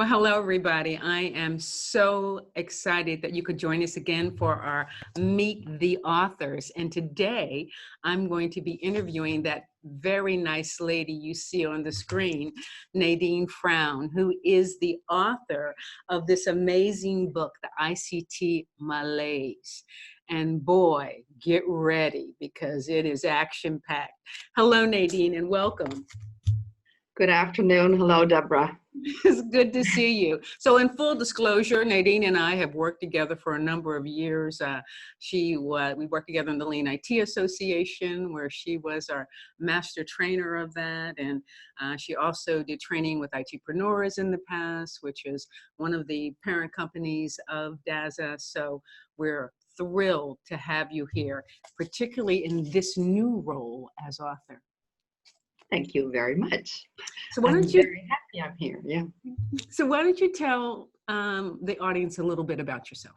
Well, hello, everybody. I am so excited that you could join us again for our Meet the Authors. And today I'm going to be interviewing that very nice lady you see on the screen, Nadine Fruin, who is the author of this amazing book, The ICT Malaise. And boy, get ready because it is action-packed. Hello, Nadine, and welcome. Good afternoon. Hello, Deborah. It's good to see you. So in full disclosure, Nadine and I have worked together for a number of years. We worked together in the Lean IT Association, where she was our master trainer of that. And she also did training with ITpreneurs in the past, which is one of the parent companies of DAZA. So we're thrilled to have you here, particularly in this new role as author. Thank you very much. So why don't you? Very happy I'm here. Yeah. So why don't you tell the audience a little bit about yourself?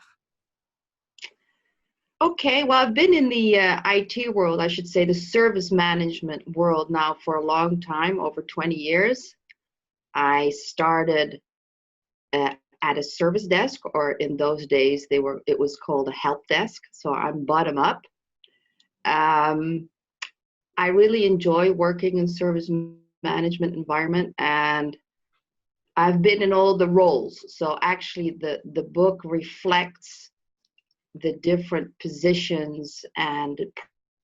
Okay. Well, I've been in the IT world, I should say the service management world now for a long time, over 20 years. I started at a service desk, or in those days it was called a help desk. So I'm bottom up. I really enjoy working in service management environment, and I've been in all the roles. So actually the book reflects the different positions and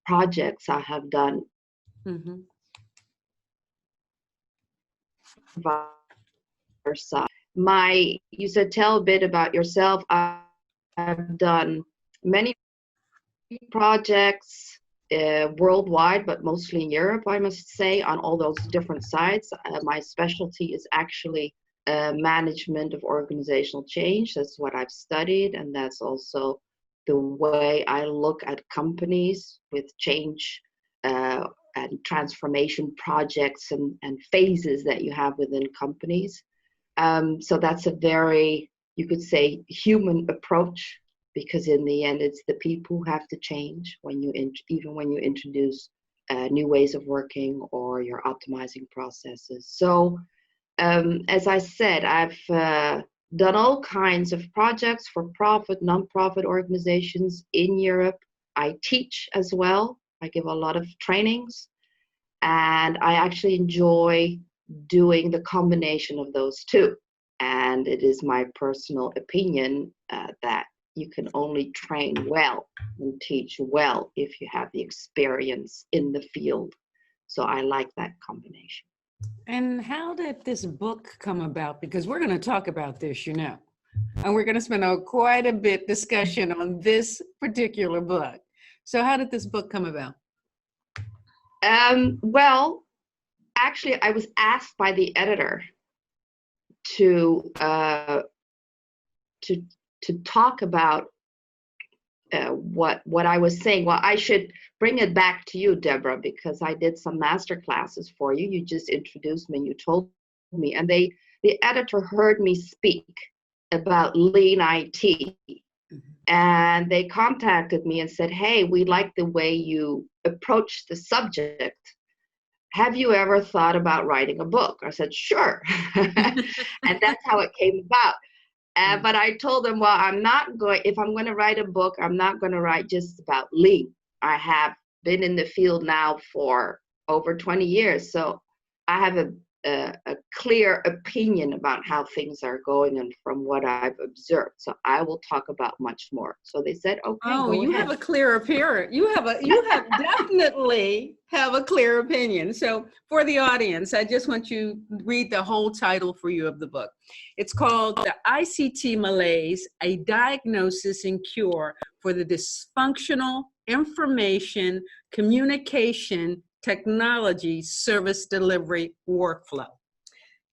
projects I have done. Mm-hmm. You said tell a bit about yourself. I've done many projects worldwide, but mostly in Europe, I must say, on all those different sides. My specialty is actually management of organizational change. That's what I've studied, and that's also the way I look at companies with change and transformation projects and phases that you have within companies. So that's a very, you could say, human approach, because in the end, it's the people who have to change even when you introduce new ways of working or you're optimizing processes. So as I said, I've done all kinds of projects for profit, non-profit organizations in Europe. I teach as well. I give a lot of trainings, and I actually enjoy doing the combination of those two. And it is my personal opinion that you can only train well and teach well if you have the experience in the field. So I like that combination. And how did this book come about? Because we're going to talk about this, and we're going to spend quite a bit discussion on this particular book. So how did this book come about? Well, actually, I was asked by the editor to talk about what I was saying. Well, I should bring it back to you, Deborah, because I did some master classes for you. You just introduced me, you told me, and the editor heard me speak about Lean IT. And they contacted me and said, hey, we like the way you approach the subject. Have you ever thought about writing a book? I said, sure. And that's how it came about. But I told them, well, if I'm going to write a book, I'm not going to write just about Lean. I have been in the field now for over 20 years. So I have a clear opinion about how things are going and from what I've observed. So I will talk about much more. So they said, okay. Oh, you have a clear appearance. You have definitely have a clear opinion. So for the audience, I just want you to read the whole title for you of the book. It's called The ICT Malaise, a Diagnosis and Cure for the Dysfunctional Information Communication Technology Service Delivery Workflow.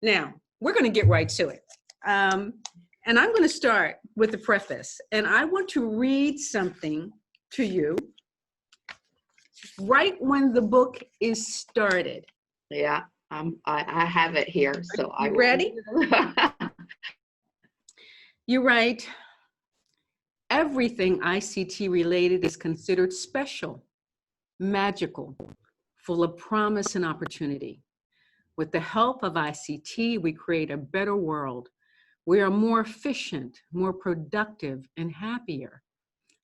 Now, we're going to get right to it. And I'm going to start with the preface. And I want to read something to you right when the book is started. Yeah, I have it here. So Are you ready? You write, everything ICT related is considered special, magical, full of promise and opportunity. With the help of ICT, we create a better world We are more efficient, more productive, and happier.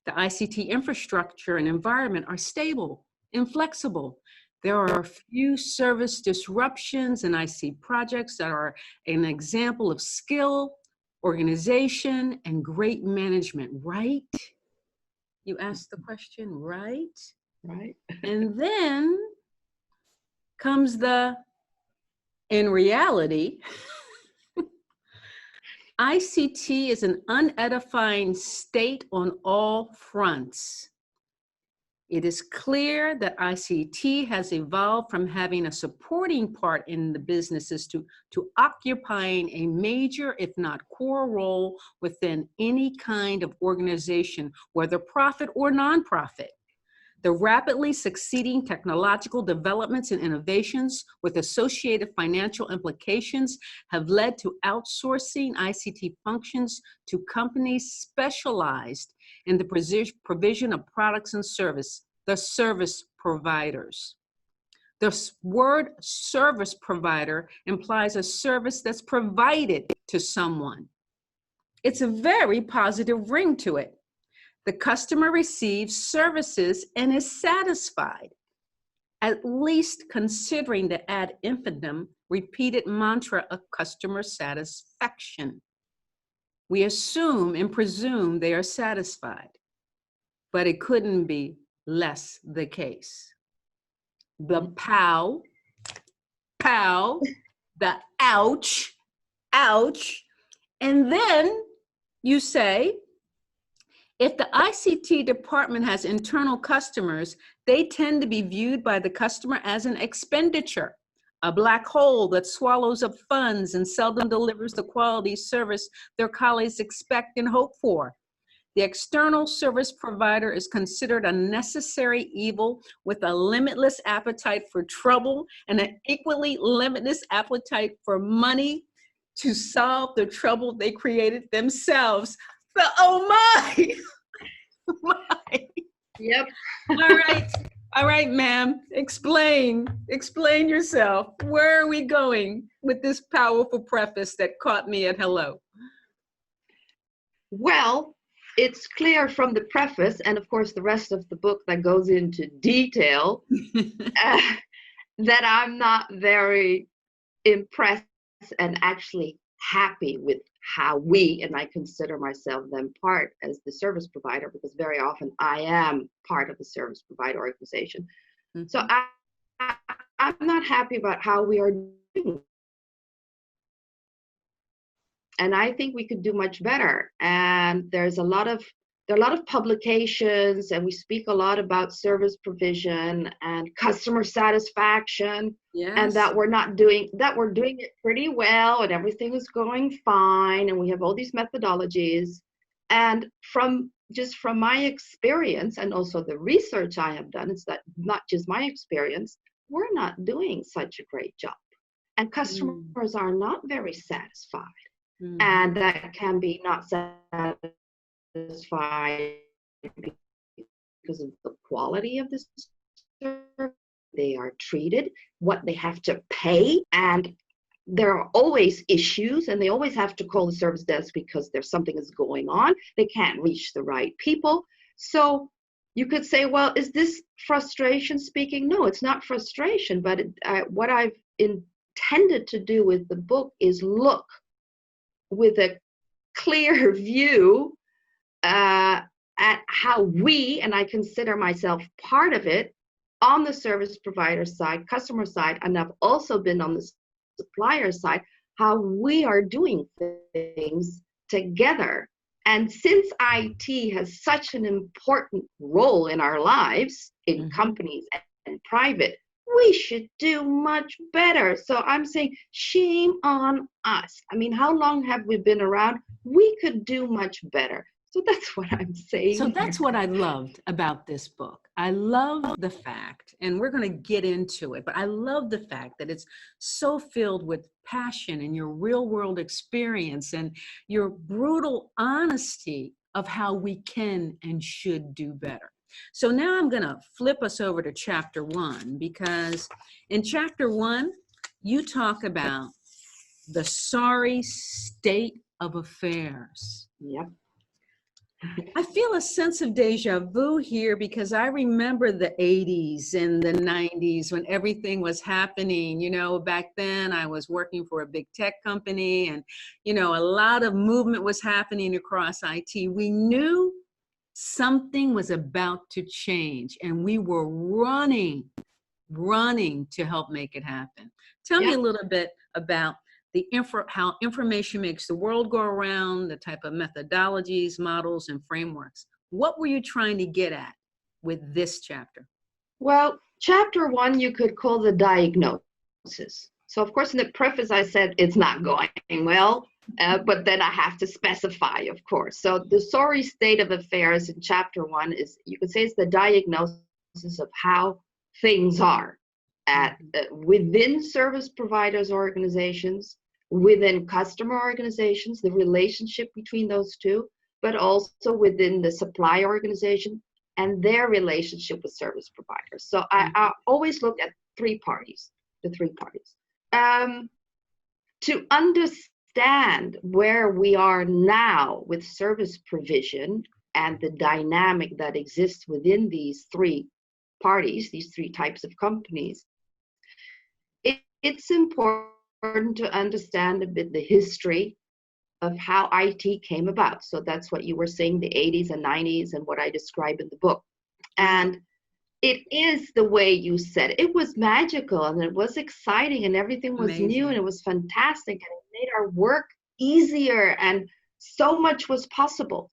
The ICT infrastructure and environment are stable and flexible. There are few service disruptions, and I see projects that are an example of skill, organization, and great management, right? You asked the question, right? Right. And then comes the, in reality, ICT is an unedifying state on all fronts. It is clear that ICT has evolved from having a supporting part in the businesses to occupying a major, if not core role within any kind of organization, whether profit or nonprofit. The rapidly succeeding technological developments and innovations with associated financial implications have led to outsourcing ICT functions to companies specialized in the provision of products and service, the service providers. The word service provider implies a service that's provided to someone. It's a very positive ring to it. The customer receives services and is satisfied, at least considering the ad infinitum repeated mantra of customer satisfaction. We assume and presume they are satisfied, but it couldn't be less the case. The pow, the ouch, and then you say, if the ICT department has internal customers, they tend to be viewed by the customer as an expenditure, a black hole that swallows up funds and seldom delivers the quality service their colleagues expect and hope for. The external service provider is considered a necessary evil with a limitless appetite for trouble and an equally limitless appetite for money to solve the trouble they created themselves. So, oh my! My. Yep. All right, ma'am. Explain yourself. Where are we going with this powerful preface that caught me at hello? Well, it's clear from the preface, and of course the rest of the book that goes into detail, that I'm not very impressed and actually happy with how we, and I consider myself then part as the service provider, because very often I am part of a service provider organization. Mm-hmm. So I'm not happy about how we are doing. And I think we could do much better. And there are a lot of publications, and we speak a lot about service provision and customer satisfaction. Yes. And that we're doing it pretty well, and everything is going fine, and we have all these methodologies. And from my experience, and also the research I have done, it's that not just my experience, we're not doing such a great job, and customers are not very satisfied. And that can be not satisfied because of the quality of the service they are treated, what they have to pay, and there are always issues, and they always have to call the service desk because there's something is going on. They can't reach the right people. So you could say, well, is this frustration speaking? No, it's not frustration, but what I've intended to do with the book is look with a clear view at how we, and I consider myself part of it, on the service provider side, customer side, and I've also been on the supplier side, how we are doing things together. And since IT has such an important role in our lives, in companies and private, we should do much better. So I'm saying, shame on us. I mean, how long have we been around? We could do much better. So that's what I'm saying. So that's what I loved about this book. I love the fact, and we're going to get into it, but I love the fact that it's so filled with passion and your real world experience and your brutal honesty of how we can and should do better. So now I'm going to flip us over to chapter 1, because in chapter 1, you talk about the sorry state of affairs. Yep. I feel a sense of deja vu here because I remember the 80s and the 90s when everything was happening. You know, back then I was working for a big tech company and, you know, a lot of movement was happening across IT. We knew something was about to change and we were running to help make it happen. Tell me a little bit about how information makes the world go around, the type of methodologies, models, and frameworks. What were you trying to get at with this chapter? Well, chapter 1 you could call the diagnosis. So of course in the preface I said it's not going well, but then I have to specify, of course. So the sorry state of affairs in chapter 1 is, you could say, it's the diagnosis of how things are at within service providers organizations, within customer organizations, the relationship between those two, but also within the supply organization and their relationship with service providers. So I always look at the three parties. To understand where we are now with service provision and the dynamic that exists within these three parties, these three types of companies, it's important to understand a bit the history of how IT came about. So that's what you were saying, the 80s and 90s, and what I describe in the book. And it is the way you said. It was magical and it was exciting and everything was new and it was fantastic and it made our work easier and so much was possible.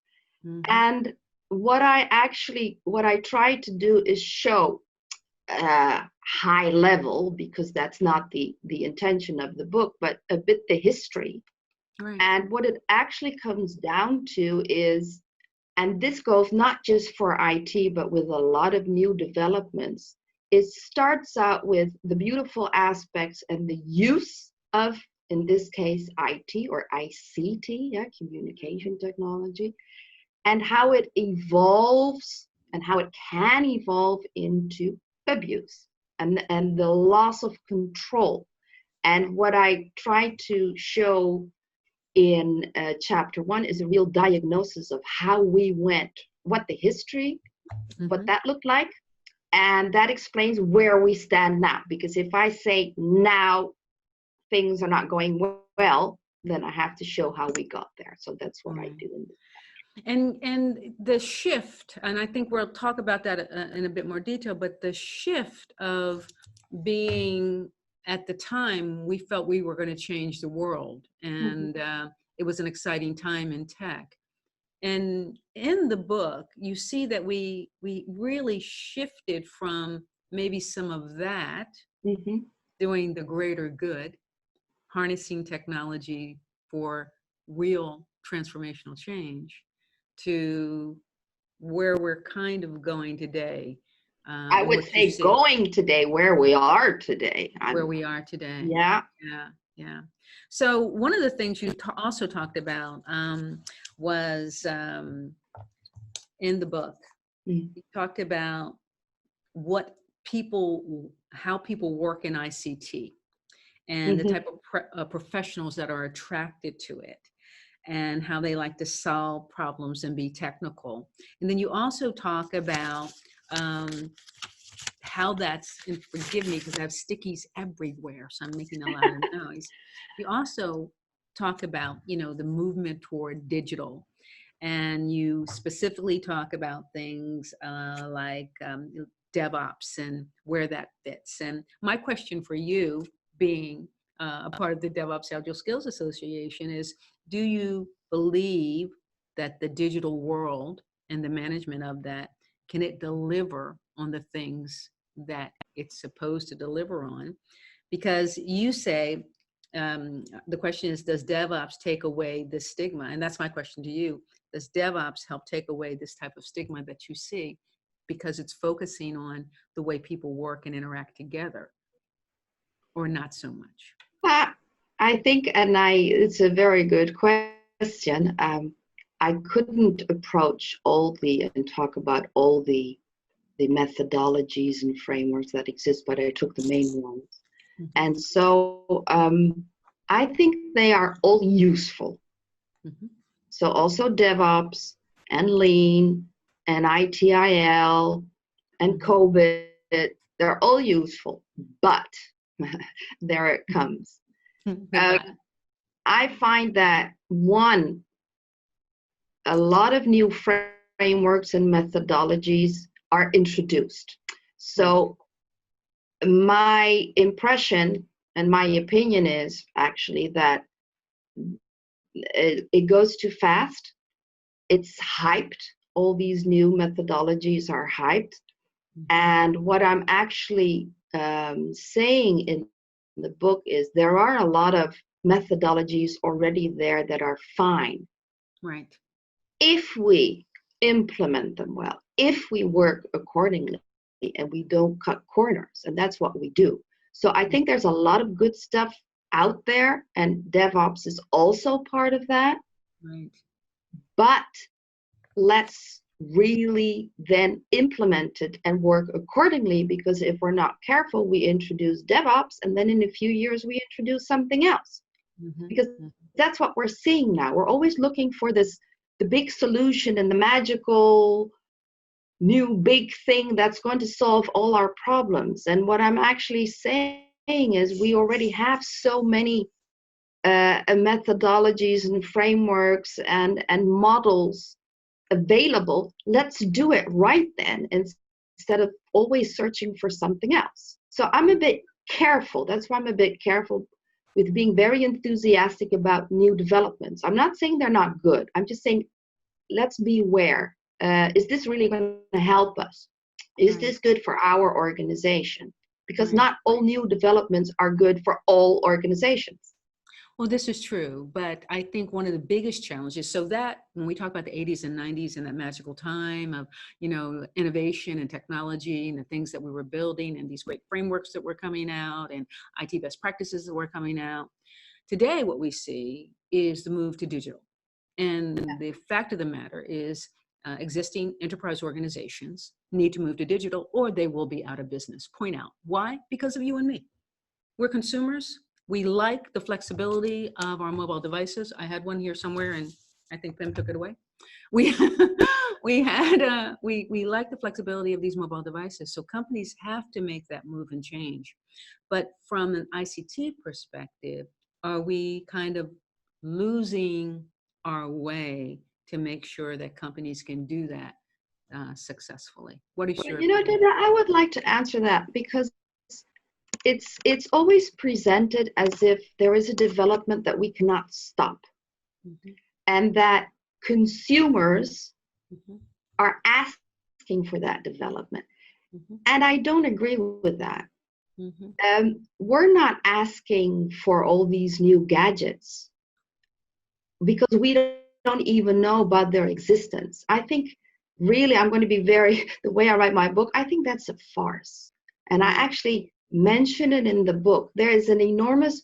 And what I tried to do is show high level, because that's not the intention of the book, but a bit the history. Right. And what it actually comes down to is, and this goes not just for IT, but with a lot of new developments, it starts out with the beautiful aspects and the use of, in this case, IT or ICT, communication technology, and how it evolves and how it can evolve into abuse and the loss of control. And what I try to show in chapter 1 is a real diagnosis of how we went, what the history, what that looked like, and that explains where we stand now. Because if I say now things are not going well, then I have to show how we got there. So that's what I do in this. And the shift, and I think we'll talk about that in a bit more detail, but the shift of being, at the time, we felt we were going to change the world. And it was an exciting time in tech. And in the book, you see that we really shifted from maybe some of that, doing the greater good, harnessing technology for real transformational change, to where we're kind of going today. I would say going today, where we are today. Where we are today. Yeah. Yeah. So one of the things you also talked about was in the book, you talked about how people work in ICT and the type of professionals that are attracted to it, and how they like to solve problems and be technical. And then you also talk about how that's, and forgive me because I have stickies everywhere, so I'm making a lot of noise. You also talk about, the movement toward digital, and you specifically talk about things like Devops and where that fits. And my question for you, being a part of the Devops Agile Skills Association, is, do you believe that the digital world and the management of that, can it deliver on the things that it's supposed to deliver on? Because you say, the question is, does DevOps take away the stigma? And that's my question to you. Does DevOps help take away this type of stigma that you see, because it's focusing on the way people work and interact together, or not so much? I think, it's a very good question. I couldn't approach and talk about all the methodologies and frameworks that exist, but I took the main ones. And so I think they are all useful. Mhm. So also DevOps and Lean and ITIL and COVID, they're all useful, but there it comes. Goodbye. I find that one, a lot of new frameworks and methodologies are introduced. So my impression and my opinion is actually that it goes too fast. It's hyped. All these new methodologies are hyped. And what I'm actually saying in the book is there are a lot of methodologies already there that are fine. Right. If we implement them well, if we work accordingly and we don't cut corners, and that's what we do. So I think there's a lot of good stuff out there, and DevOps is also part of that. Right. But let's really then implement it and work accordingly, because if we're not careful, we introduce DevOps and then in a few years we introduce something else. Because that's what we're seeing now. We're always looking for this, the big solution and the magical new big thing that's going to solve all our problems. And what I'm actually saying is we already have so many methodologies and frameworks and models available. Let's do it right then instead of always searching for something else. So I'm a bit careful. That's why I'm a bit careful with being very enthusiastic about new developments. I'm not saying they're not good. I'm just saying let's be aware. Is this really going to help us? Is this good for our organization? Because not all new developments are good for all organizations. Well, this is true, but I think one of the biggest challenges, so that when we talk about the 80s and 90s and that magical time of, innovation and technology and the things that we were building and these great frameworks that were coming out and IT best practices that were coming out, today what we see is the move to digital. And the fact of the matter is existing enterprise organizations need to move to digital or they will be out of business. Point out. Why? Because of you and me. We're consumers. We like the flexibility of our mobile devices. I had one here somewhere and I think Pim took it away. We like the flexibility of these mobile devices. So companies have to make that move and change. But from an ICT perspective, are we kind of losing our way to make sure that companies can do that successfully? What is your opinion? Dana, I would like to answer that because it's always presented as if there is a development that we cannot stop, and that consumers are asking for that development. And I don't agree with that. We're not asking for all these new gadgets because we don't even know about their existence. I think really, I'm going to be the way I write my book, I think that's a farce. And I actually mention it in the book. There is an enormous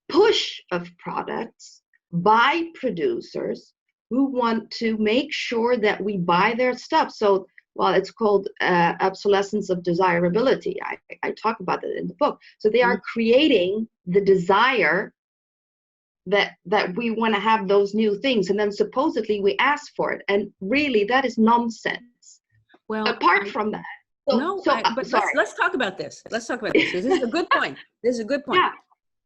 push of products by producers who want to make sure that we buy their stuff. So, well, it's called obsolescence of desirability. I talk about it in the book. So they are creating the desire that we want to have those new things, and then supposedly we ask for it. And really, that is nonsense. Well, apart from that. But let's talk about this. Let's talk about this. This is a good point. This is a good point. Yeah.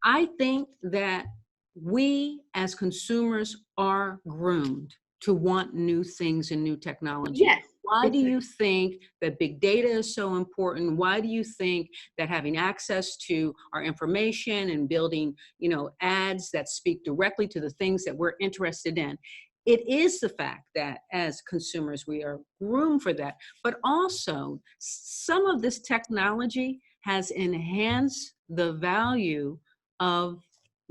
I think that we as consumers are groomed to want new things and new technology. Yes. Why do you think that big data is so important? Why do you think that having access to our information and building, ads that speak directly to the things that we're interested in? It is the fact that as consumers, we are groomed for that, but also some of this technology has enhanced the value of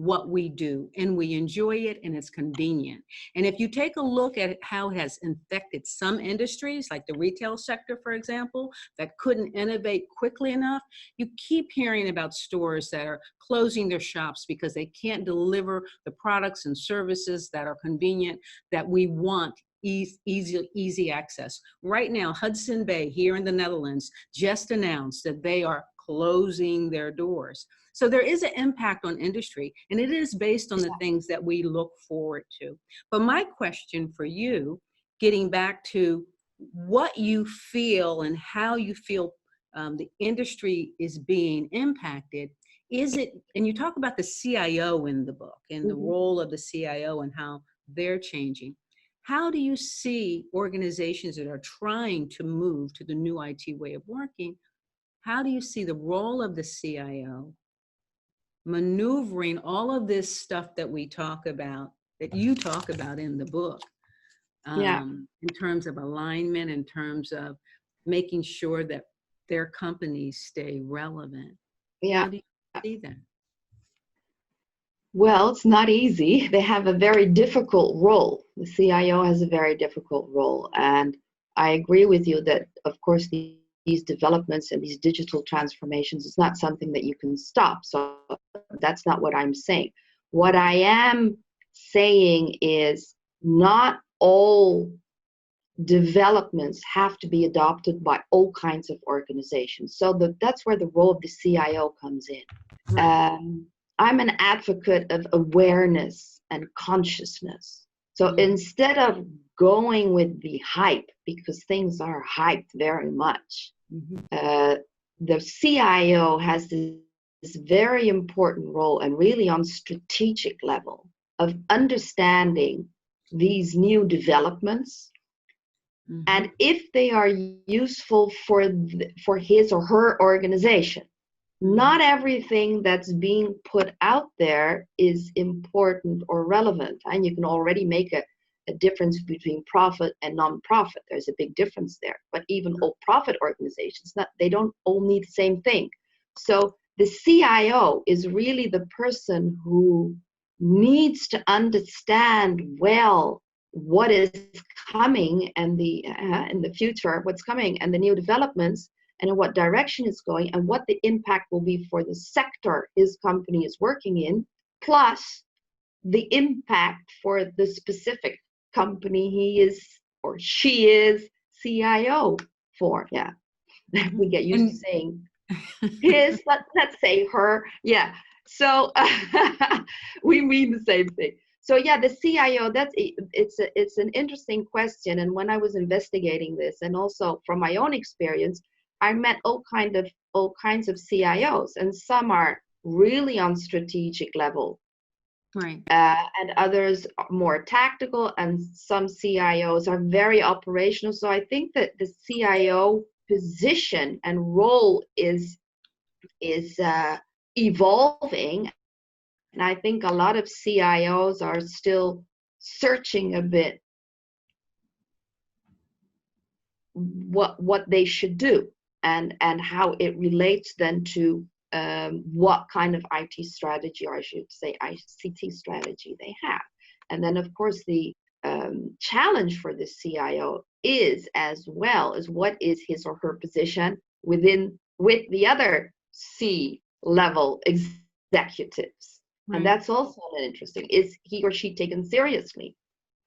what we do, and we enjoy it, and it's convenient. And if you take a look at how it has infected some industries, like the retail sector, for example, that couldn't innovate quickly enough, you keep hearing about stores that are closing their shops because they can't deliver the products and services that are convenient, that we want. Easy access. Right now, Hudson Bay here in the Netherlands just announced that they are closing their doors. So there is an impact on industry, and it is based on the things that we look forward to. But my question for you, getting back to what you feel and how you feel the industry is being impacted, is it, and you talk about the CIO in the book and the role of the CIO and how they're changing. How do you see organizations that are trying to move to the new IT way of working? How do you see the role of the CIO maneuvering all of this stuff that we talk about, that you talk about in the book, Yeah. in terms of alignment, in terms of making sure that their companies stay relevant? Yeah. How do you see that? Well, it's not easy. They have a very difficult role. The CIO has a very difficult role. And I agree with you that, of course, these developments and these digital transformations is not something that you can stop. So that's not what I'm saying. What I am saying is not all developments have to be adopted by all kinds of organizations. So that's where the role of the CIO comes in. I'm an advocate of awareness and consciousness. So instead of going with the hype, because things are hyped very much, the CIO has this very important role, and really on strategic level, of understanding these new developments, and if they are useful for his or her organization. Not everything that's being put out there is important or relevant, and you can already make a difference between profit and non-profit. There's a big difference there. But even all profit organizations, they don't all need the same thing. So the CIO is really the person who needs to understand well what is coming, and in the future, what's coming, and the new developments, and in what direction it's going, and what the impact will be for the sector his company is working in, plus the impact for the specific company he is or she is CIO for. Yeah, we get used to saying his, let's say her. Yeah, so we mean the same thing. So yeah, the CIO, it's an interesting question. And when I was investigating this, and also from my own experience, I met all kinds of CIOs, and some are really on strategic level, right? And others are more tactical, and some CIOs are very operational. So I think that the CIO position and role is evolving, and I think a lot of CIOs are still searching a bit what they should do, and how it relates then to what kind of IT strategy, or I should say ICT strategy, they have. And then of course the challenge for the CIO is, as well, is what is his or her position with the other C-level executives. And that's also interesting. Is he or she taken seriously?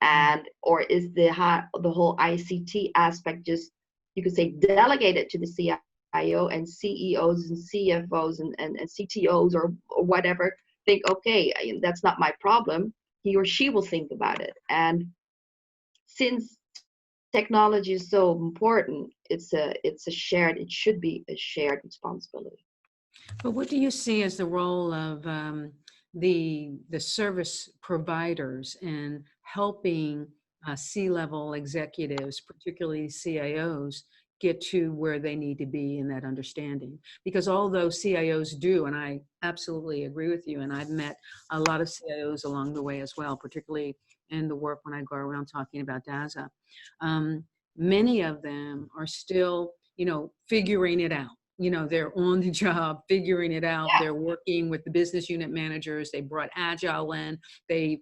And or is the whole ICT aspect just, you could say, delegated to the CIO, and CEOs and CFOs and CTOs or whatever think, okay, that's not my problem. He or she will think about it. And since technology is so important, it should be a shared responsibility. But what do you see as the role of the service providers in helping C-level executives, particularly CIOs, get to where they need to be in that understanding? Because although CIOs do, and I absolutely agree with you, and I've met a lot of CIOs along the way as well, particularly in the work when I go around talking about DASA, many of them are still, figuring it out. They're on the job, figuring it out. They're working with the business unit managers. They brought Agile in. They,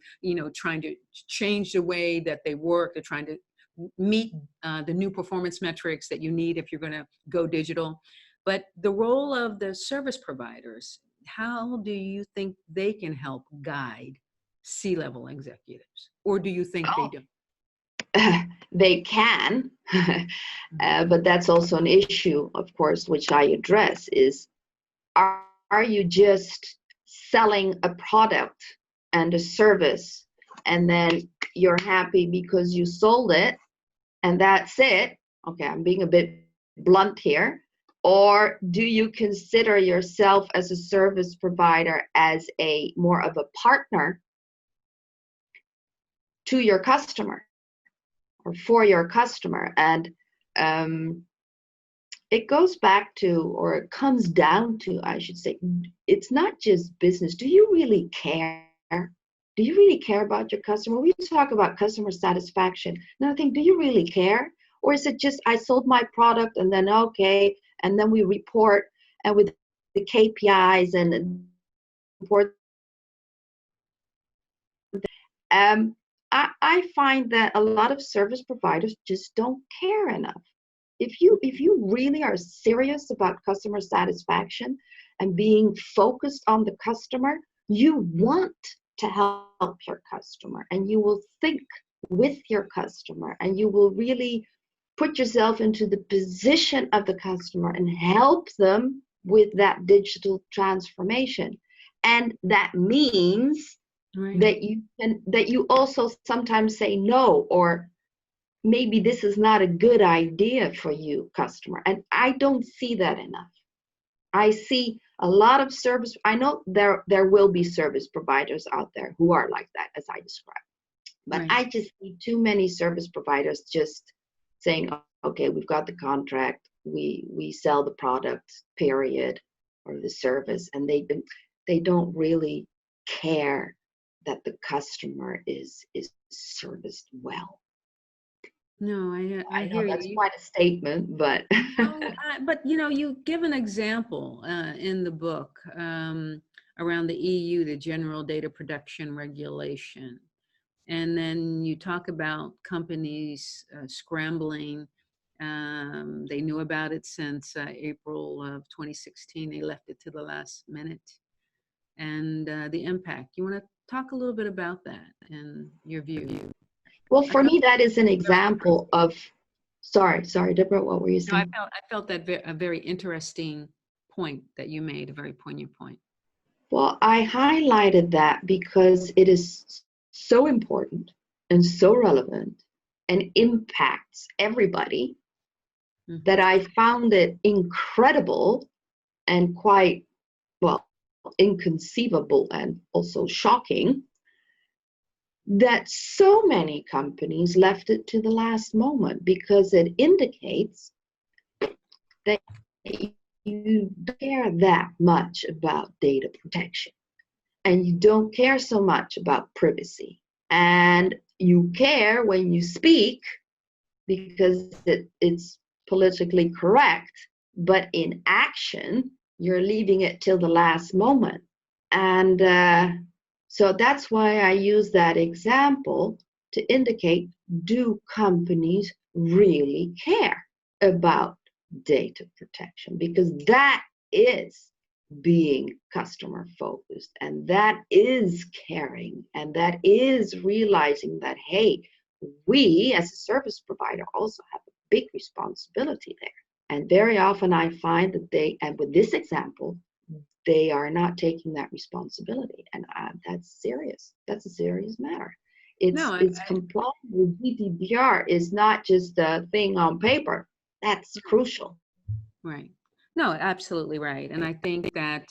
trying to change the way that they work. They're trying to meet the new performance metrics that you need if you're going to go digital. But the role of the service providers, how do you think they can help guide C-level executives? Or do you think they don't? They can, but that's also an issue, of course, which I address, is are are you just selling a product and a service, and then you're happy because you sold it and that's it? Okay, I'm being a bit blunt here. Or do you consider yourself as a service provider as a more of a partner to your customer or for your customer? And it goes back to, or it comes down to, I should say, it's not just business. Do you really care? Do you really care about your customer? We talk about customer satisfaction. And I think, do you really care? Or is it just, I sold my product and then, okay, and then we report, and with the KPIs and report. I find that a lot of service providers just don't care enough. If you really are serious about customer satisfaction and being focused on the customer, you want to help your customer, and you will think with your customer, and you will really put yourself into the position of the customer and help them with that digital transformation. And that means that you also sometimes say no, or maybe this is not a good idea for you, customer. And I don't see that enough. I see a lot of service. I know there will be service providers out there who are like that, as I described. But I just see too many service providers just saying, okay, we've got the contract, we sell the product, period, or the service, and they don't really care that the customer is serviced well. No, I know hear that's you. quite a statement, but But you give an example in the book around the EU, the General Data Protection Regulation, and then you talk about companies scrambling. They knew about it since April of 2016. They left it to the last minute, and the impact. You want to talk a little bit about that and your view? well, for me, that is an example of. Sorry, Deborah, what were you No, saying? I felt that a very interesting point that you made, a very poignant point. Well, I highlighted that because it is so important and so relevant and impacts everybody that I found it incredible and quite, well, inconceivable and also shocking that so many companies left it to the last moment, because it indicates that you don't care that much about data protection, and you don't care so much about privacy, and you care when you speak because it's politically correct, but in action you're leaving it till the last moment. And so that's why I use that example to indicate, do companies really care about data protection? Because that is being customer focused, and that is caring, and that is realizing that, hey, we as a service provider also have a big responsibility there. And very often I find that and with this example, they are not taking that responsibility, and that's serious. That's a serious matter. It's complying with GDPR is not just a thing on paper. That's crucial. Right. No, absolutely right. And I think that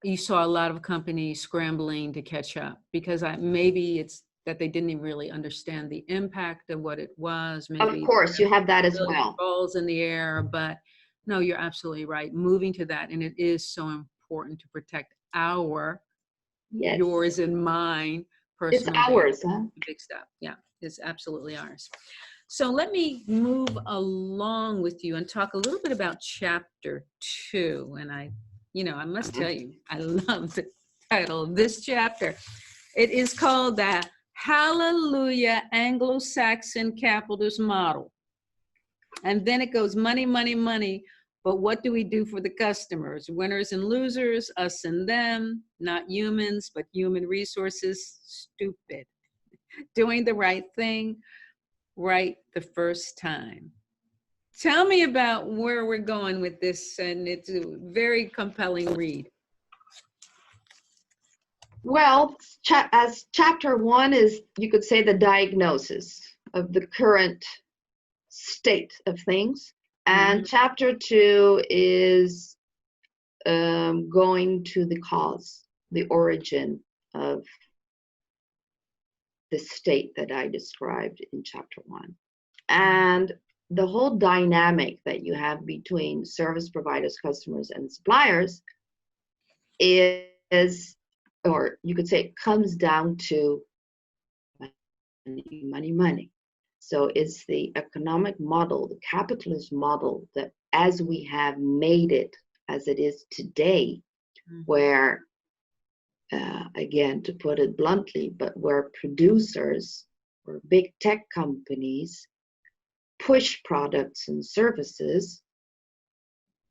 you saw a lot of companies scrambling to catch up because maybe it's that they didn't really understand the impact of what it was. Maybe of course, you have that as well. Balls in the air, but no, you're absolutely right. Moving to that, and it is so important to protect yours and mine personal. It's ours, huh? Big stuff. Yeah, it's absolutely ours. So let me move along with you and talk a little bit about chapter 2. And I must tell you, I love the title of this chapter. It is called the Hallelujah Anglo-Saxon Capitalist Model. And then it goes money, money, money. But what do we do for the customers? Winners and losers, us and them, not humans, but human resources, stupid. Doing the right thing right the first time. Tell me about where we're going with this, and it's a very compelling read. Well, as chapter 1 is, you could say, the diagnosis of the current state of things. And chapter 2 is going to the cause, the origin of the state that I described in chapter 1. And the whole dynamic that you have between service providers, customers, and suppliers is, or you could say, it comes down to money, money, money. So it's the economic model, the capitalist model, that as we have made it as it is today, where, again, to put it bluntly, but where producers or big tech companies push products and services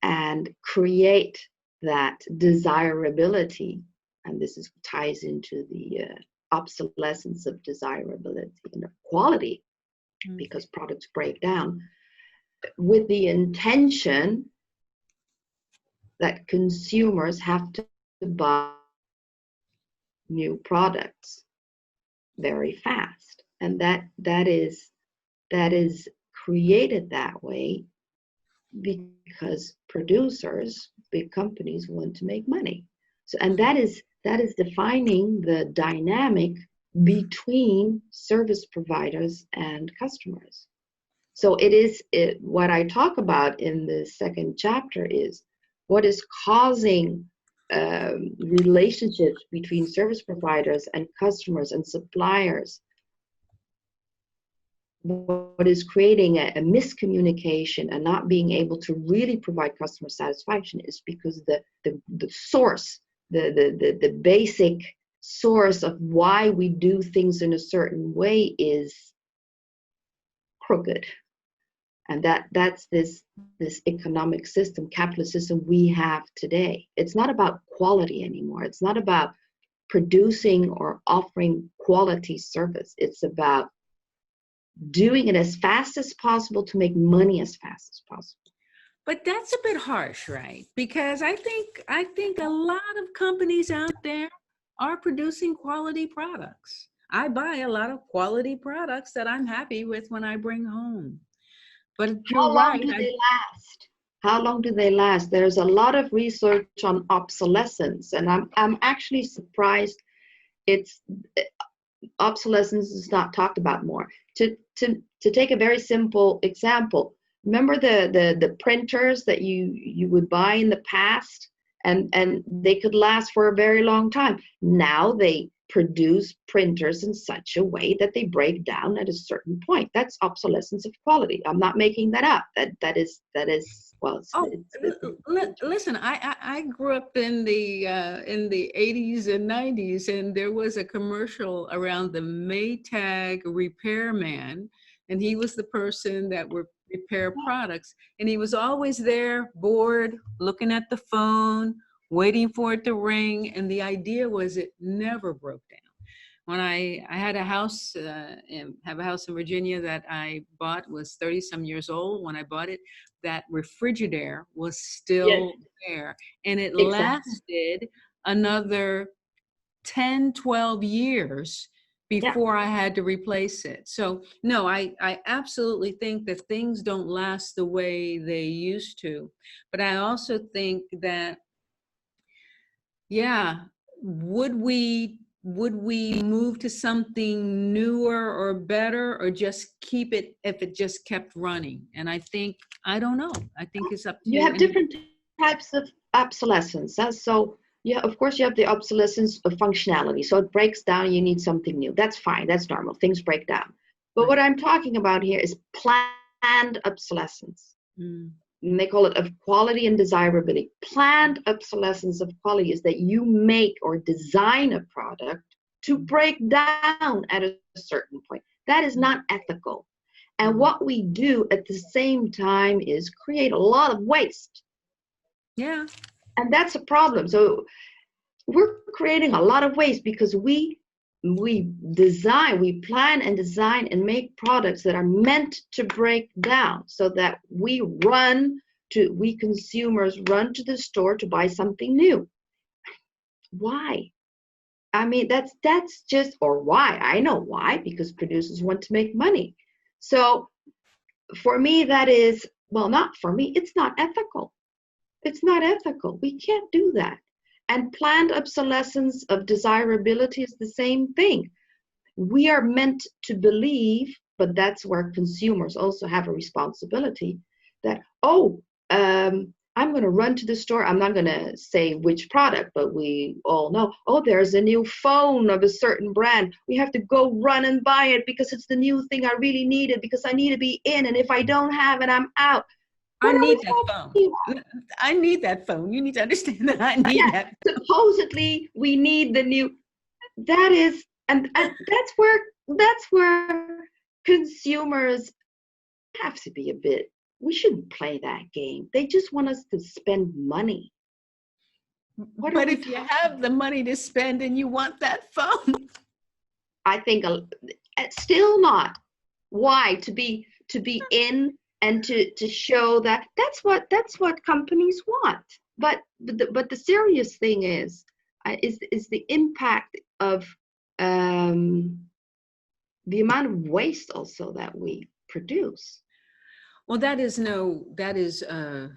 and create that desirability, and this ties into the obsolescence of desirability and of quality, because products break down, with the intention that consumers have to buy new products very fast, and that is created that way because producers, big companies, want to make money. So, and that is defining the dynamic between service providers and customers. So what I talk about in the second chapter is what is causing relationships between service providers and customers and suppliers. What is creating a miscommunication and not being able to really provide customer satisfaction is because the source, the basic source of why we do things in a certain way is crooked. And that's this economic system, capitalist system we have today. It's not about quality anymore. It's not about producing or offering quality service. It's about doing it as fast as possible to make money as fast as possible. But that's a bit harsh, right? Because I think a lot of companies out there are producing quality products. I buy a lot of quality products that I'm happy with when I bring home. But you're right. How long do they last? How long do they last? There's a lot of research on obsolescence, and I'm actually surprised obsolescence is not talked about more. To take a very simple example, remember the printers that you would buy in the past, and they could last for a very long time. Now they produce printers in such a way that they break down at a certain point. That's obsolescence of quality. I'm not making that up. That is well. Listen, I grew up in the 80s and 90s, and there was a commercial around the Maytag repairman, and he was the person that would repair products, and he was always there, bored, looking at the phone, waiting for it to ring, and the idea was it never broke down. When I had a house, have a house in Virginia that I bought, was 30 some years old. When I bought it, that refrigerator was still there, and it lasted another 10, 12 years before I had to replace it. So no, I absolutely think that things don't last the way they used to. But I also think that, would we move to something newer or better, or just keep it if it just kept running? And I don't know. I think it's up to you. You have different types of obsolescence. So yeah, of course you have the obsolescence of functionality. So it breaks down, you need something new. That's fine, that's normal, things break down. But what I'm talking about here is planned obsolescence. And they call it of quality and desirability. Planned obsolescence of quality is that you make or design a product to break down at a certain point. That is not ethical. And what we do at the same time is create a lot of waste. Yeah. And that's a problem. So we're creating a lot of waste because we we plan and design and make products that are meant to break down, so that we consumers run to the store to buy something new. Why? I mean, that's just, or why? I know why, because producers want to make money. So for me, that is, well, not for me, it's not ethical. It's not ethical. We can't do that. And planned obsolescence of desirability is the same thing. We are meant to believe, but that's where consumers also have a responsibility, that, I'm going to run to the store. I'm not going to say which product, but we all know, there's a new phone of a certain brand. We have to go run and buy it because it's the new thing I really need it, because I need to be in. And if I don't have it, I'm out. I need that phone. I need that phone. You need to understand that I need that. Supposedly, we need the new. That is, and that's where consumers have to be a bit. We shouldn't play that game. They just want us to spend money. But if you have the money to spend and you want that phone, I think still not. Why? To be in and to show that that's what companies want. But the serious thing is the impact of the amount of waste also that we produce. Well, that is an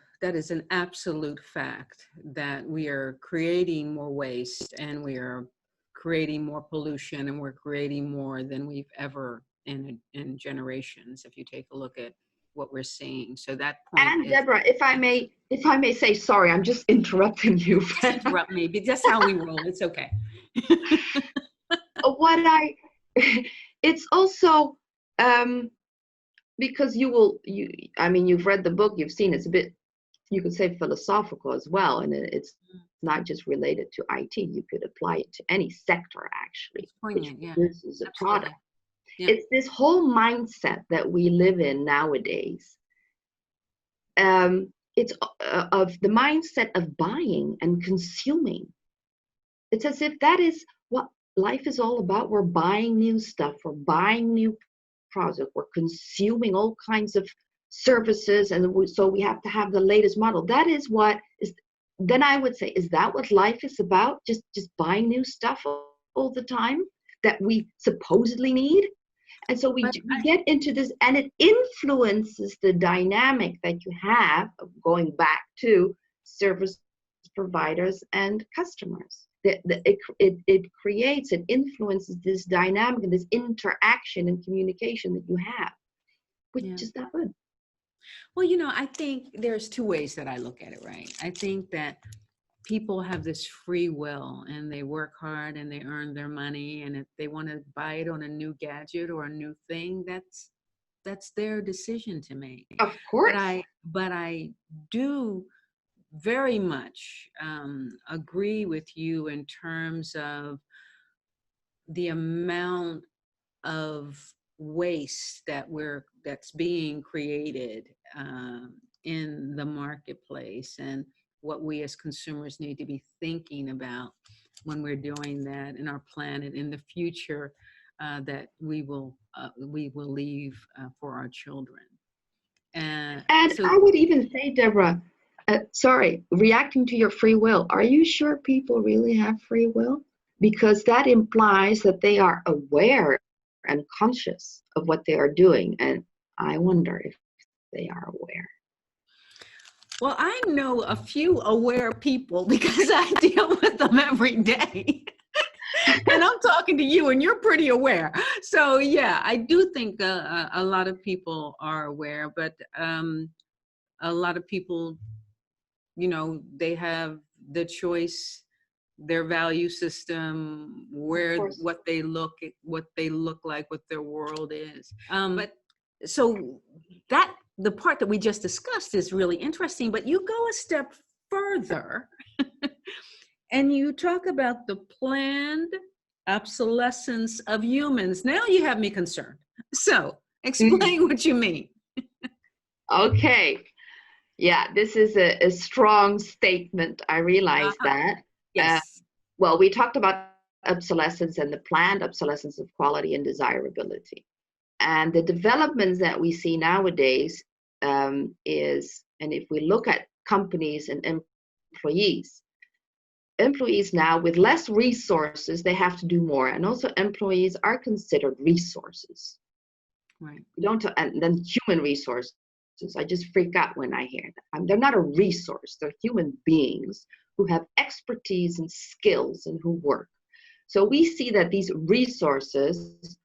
absolute fact, that we are creating more waste and we are creating more pollution, and we're creating more than we've ever in generations, if you take a look at what we're seeing. So that point. And Deborah, if I may say, sorry, I'm just interrupting you. Interrupt me, but that's how we roll. It's okay. It's also, because you've read the book, you've seen, it's a bit, you could say, philosophical as well, and it's not just related to IT. You could apply it to any sector, actually, which produces a product. Yeah. It's this whole mindset that we live in nowadays. It's of the mindset of buying and consuming. It's as if that is what life is all about. We're buying new stuff. We're buying new products. We're consuming all kinds of services, and so we have to have the latest model. That is what is. Then I would say, is that what life is about? Just buying new stuff all the time that we supposedly need? And so we get into this, and it influences the dynamic that you have of going back to service providers and customers. It creates, it influences this dynamic and this interaction and communication that you have, which is not good. Well, I think there's two ways that I look at it, right? I think that people have this free will, and they work hard and they earn their money, and if they want to buy it on a new gadget or a new thing, that's their decision to make. Of course. But I do very much agree with you in terms of the amount of waste that's being created in the marketplace, and what we as consumers need to be thinking about when we're doing that in our planet in the future that we will leave for our children. And so, I would even say, Deborah, reacting to your free will, are you sure people really have free will? Because that implies that they are aware and conscious of what they are doing. And I wonder if they are aware. Well, I know a few aware people because I deal with them every day. And I'm talking to you, and you're pretty aware. So yeah, I do think a lot of people are aware, but a lot of people, they have the choice, their value system, what they look like, what their world is. But so that the part that we just discussed is really interesting, but you go a step further and you talk about the planned obsolescence of humans. Now you have me concerned. So explain what you mean. Okay. Yeah, this is a strong statement. I realize that. Yes. Well, we talked about obsolescence and the planned obsolescence of quality and desirability. And the developments that we see nowadays is, and if we look at companies and employees now with less resources, they have to do more. And also employees are considered resources. Right. We don't, and then human resources. I just freak out when I hear that. They're not a resource. They're human beings who have expertise and skills and who work. So we see that these resources,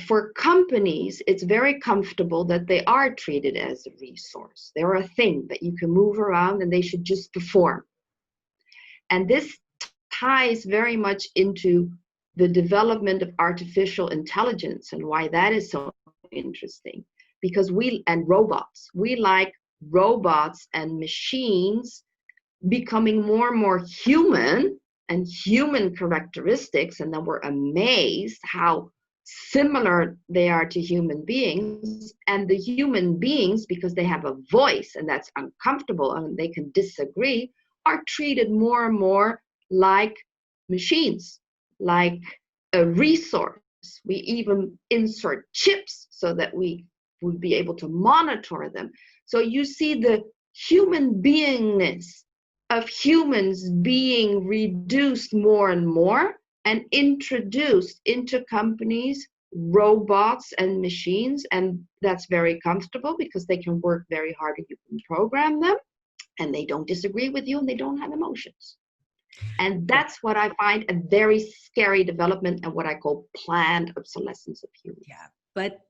for companies, it's very comfortable that they are treated as a resource. They're a thing that you can move around and they should just perform. And this ties very much into the development of artificial intelligence and why that is so interesting. Because robots, we like robots and machines becoming more and more human and human characteristics, and then we're amazed how similar they are to human beings. And the human beings, because they have a voice and that's uncomfortable and they can disagree, are treated more and more like machines, like a resource. We even insert chips so that we would be able to monitor them. So you see the human beingness of humans being reduced more and more and introduced into companies, robots and machines. And that's very comfortable because they can work very hard and you can program them and they don't disagree with you and they don't have emotions. And that's what I find a very scary development and what I call planned obsolescence of humans. Yeah, but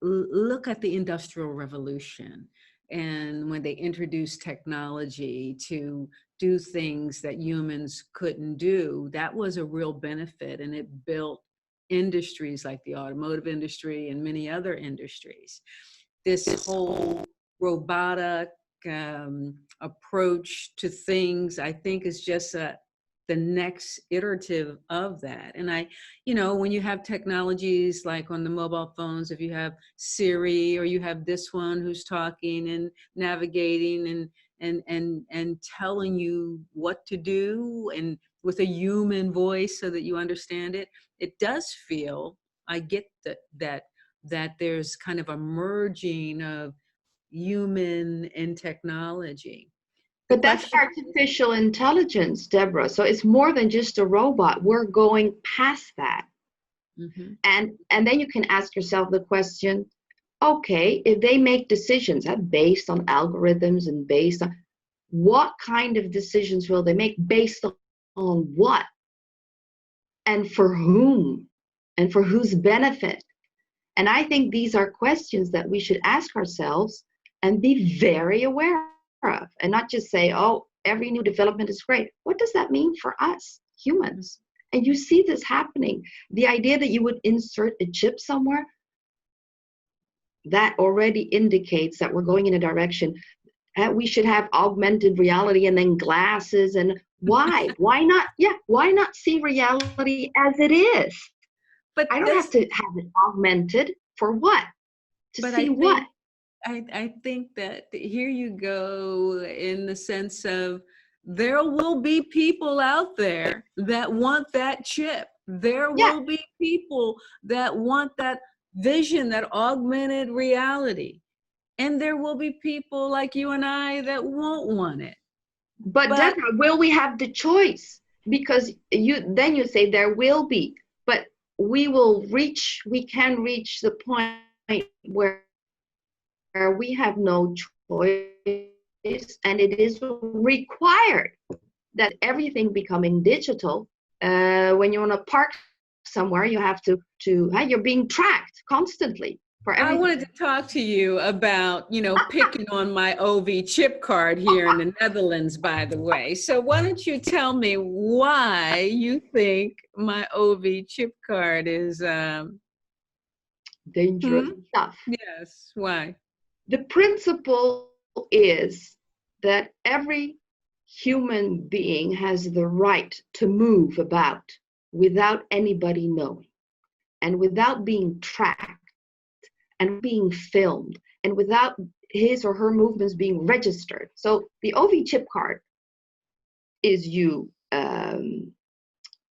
look at the Industrial Revolution and when they introduced technology to do things that humans couldn't do, that was a real benefit, and it built industries like the automotive industry and many other industries. This whole robotic approach to things, I think, is just the next iterative of that. And when you have technologies like on the mobile phones, if you have Siri or you have this one who's talking and navigating and telling you what to do and with a human voice so that you understand it, it does feel, I get that there's kind of a merging of human and technology. But that's artificial intelligence, Deborah. So it's more than just a robot. We're going past that. Mm-hmm. And then you can ask yourself the question, okay, if they make decisions based on algorithms and based on what kind of decisions will they make based on what and for whom and for whose benefit? And I think these are questions that we should ask ourselves and be very aware of, and not just say, oh, every new development is great. What does that mean for us humans? And you see this happening. The idea that you would insert a chip somewhere, that already indicates that we're going in a direction that we should have augmented reality and then glasses. And why? Why not? Yeah, why not see reality as it is? But I don't have to have it augmented for what? To see what? I think that here you go in the sense of there will be people out there that want that chip. There will be people that want that vision, that augmented reality. And there will be people like you and I that won't want it. But Deborah, will we have the choice? Because then you say there will be, but we can reach the point where we have no choice, and it is required that everything becoming digital. When you want to park somewhere, you have to you're being tracked constantly for everything. I wanted to talk to you about, picking on my OV chip card here in the Netherlands, by the way. So why don't you tell me why you think my OV chip card is dangerous stuff? Yes, why? The principle is that every human being has the right to move about without anybody knowing, and without being tracked and being filmed, and without his or her movements being registered. So the OV chip card is you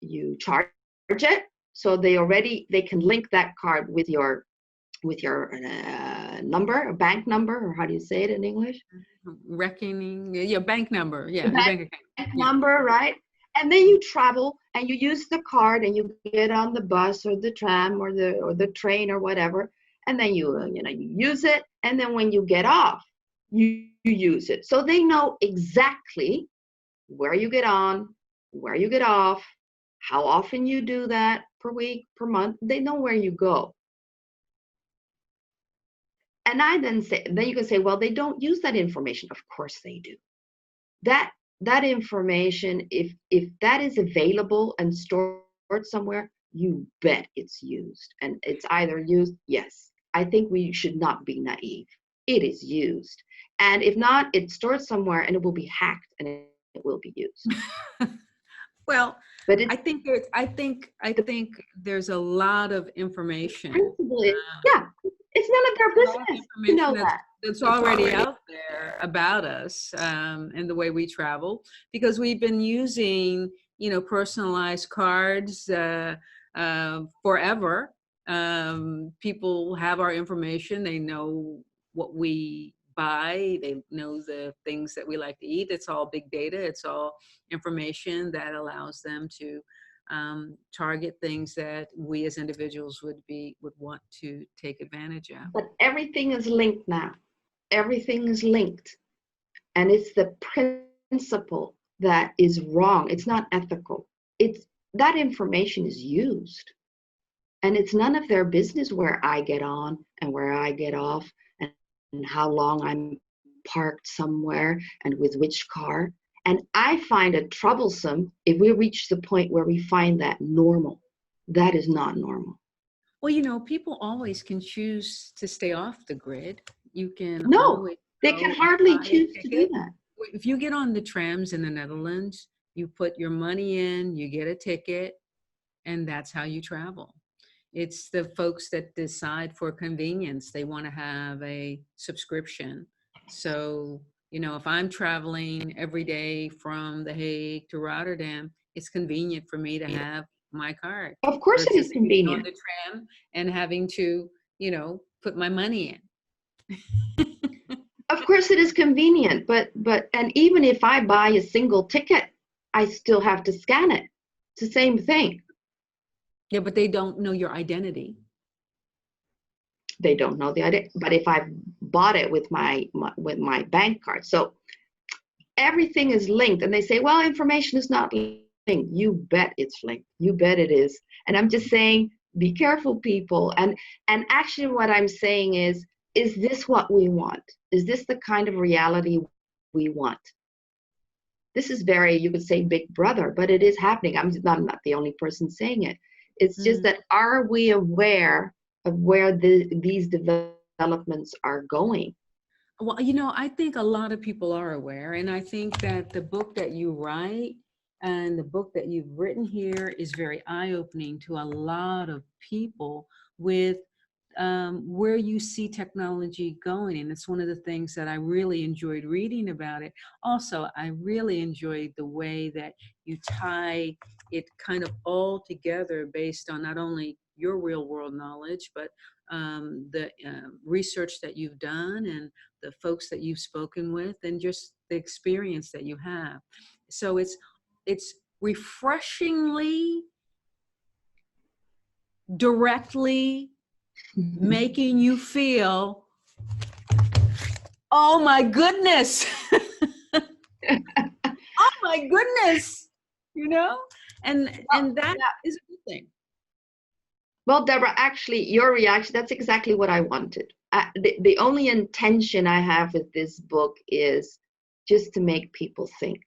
you charge it. So they can link that card with your number, bank number, or how do you say it in English? Reckoning, your bank number, yeah, The your bank account. bank number, right? And then you travel and you use the card and you get on the bus or the tram or the train or whatever, and then you use it, and then when you get off, you use it. So they know exactly where you get on, where you get off, how often you do that per week, per month. They know where you go. And then you can say, well, they don't use that information. Of course they do. That information, if that is available and stored somewhere, you bet it's used. And it's either used, yes. I think we should not be naive. It is used. And if not, it's stored somewhere and it will be hacked and it will be used. Well, but I think there's a lot of information. Yeah, it's none of their business. You know that. That's already out there about us and the way we travel, because we've been using, personalized cards forever. People have our information. They know what we buy. They know the things that we like to eat. It's all big data. It's all information that allows them to target things that we as individuals would want to take advantage of. But everything is linked now. Everything is linked. And it's the principle that is wrong. It's not ethical. That information is used. And it's none of their business where I get on and where I get off and how long I'm parked somewhere and with which car. And I find it troublesome if we reach the point where we find that normal. That is not normal. Well, people always can choose to stay off the grid. You can they can hardly choose to do that. If you get on the trams in the Netherlands, you put your money in, you get a ticket, and that's how you travel. It's the folks that decide for convenience. They want to have a subscription. So, if I'm traveling every day from The Hague to Rotterdam, it's convenient for me to have my card. Of course it is convenient. On the tram and having to, put my money in. Of course it is convenient, but and even if I buy a single ticket, I still have to scan it. It's the same thing. Yeah, but they don't know your identity. They don't know the identity. But if I bought it with my bank card, so everything is linked. And they say, well, information is not linked. You bet it's linked. You bet it is. And I'm just saying, be careful, people. And actually, what I'm saying is this what we want? Is this the kind of reality we want? This is very, you could say, Big Brother, but it is happening. I'm not the only person saying it. It's just that, are we aware of where these developments are going? Well, I think a lot of people are aware. And I think that the book that you write and the book that you've written here is very eye-opening to a lot of people with where you see technology going. And it's one of the things that I really enjoyed reading about it. Also, I really enjoyed the way that you tie it kind of all together based on not only your real world knowledge, but the research that you've done and the folks that you've spoken with and just the experience that you have. So it's refreshingly directly making you feel, oh my goodness. Oh my goodness, and that is a good thing. Well, Deborah, actually, your reaction, that's exactly what I wanted. The only intention I have with this book is just to make people think.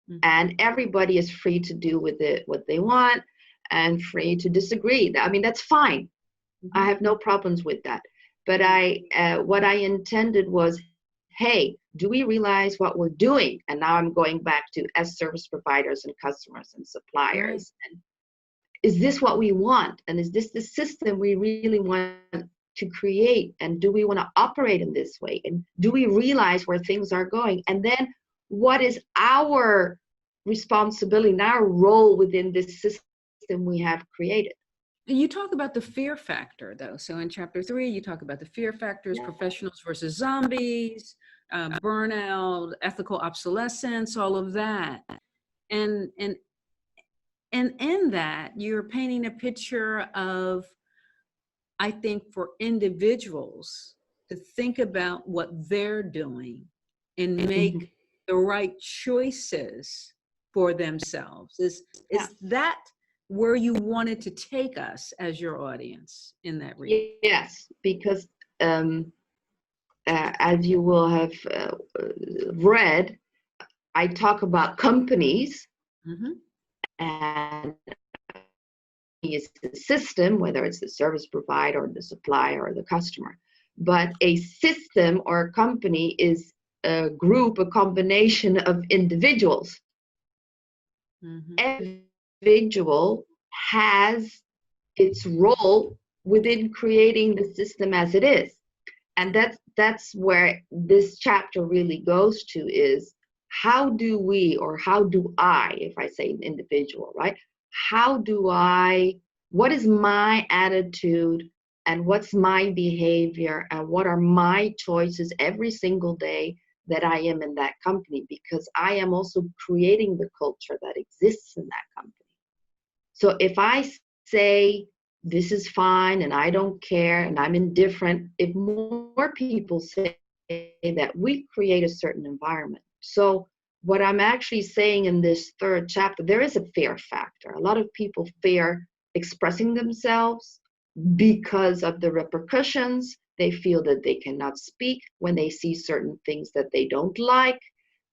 Mm-hmm. And everybody is free to do with it what they want and free to disagree. I mean, that's fine. Mm-hmm. I have no problems with that. But what I intended was, hey, do we realize what we're doing? And now I'm going back to as service providers and customers and suppliers. Right. And is this what we want? And is this the system we really want to create? And do we want to operate in this way? And do we realize where things are going? And then what is our responsibility and our role within this system we have created. You talk about the fear factor, though. So in chapter 3, you talk about the fear factors, Yeah. professionals versus zombies, burnout, ethical obsolescence, all of that. And in that, you're painting a picture of, I think, for individuals to think about what they're doing and make the right choices for themselves. Is that where you wanted to take us as your audience in that reading? Yes, because as you will have read, I talk about companies, and it's the system, whether it's the service provider or the supplier or the customer. But a system or a company is a group, a combination of individuals. Every individual has its role within creating the system as it is. And that's where this chapter really goes to, is how do we, or how do I, if I say an individual, right? What is my attitude and what's my behavior and what are my choices every single day that I am in that company? Because I am also creating the culture that exists in that company. So if I say, this is fine and I don't care and I'm indifferent, if more people say that, we create a certain environment. So what I'm actually saying in this 3rd chapter, there is a fear factor. A lot of people fear expressing themselves because of the repercussions. They feel that they cannot speak when they see certain things that they don't like,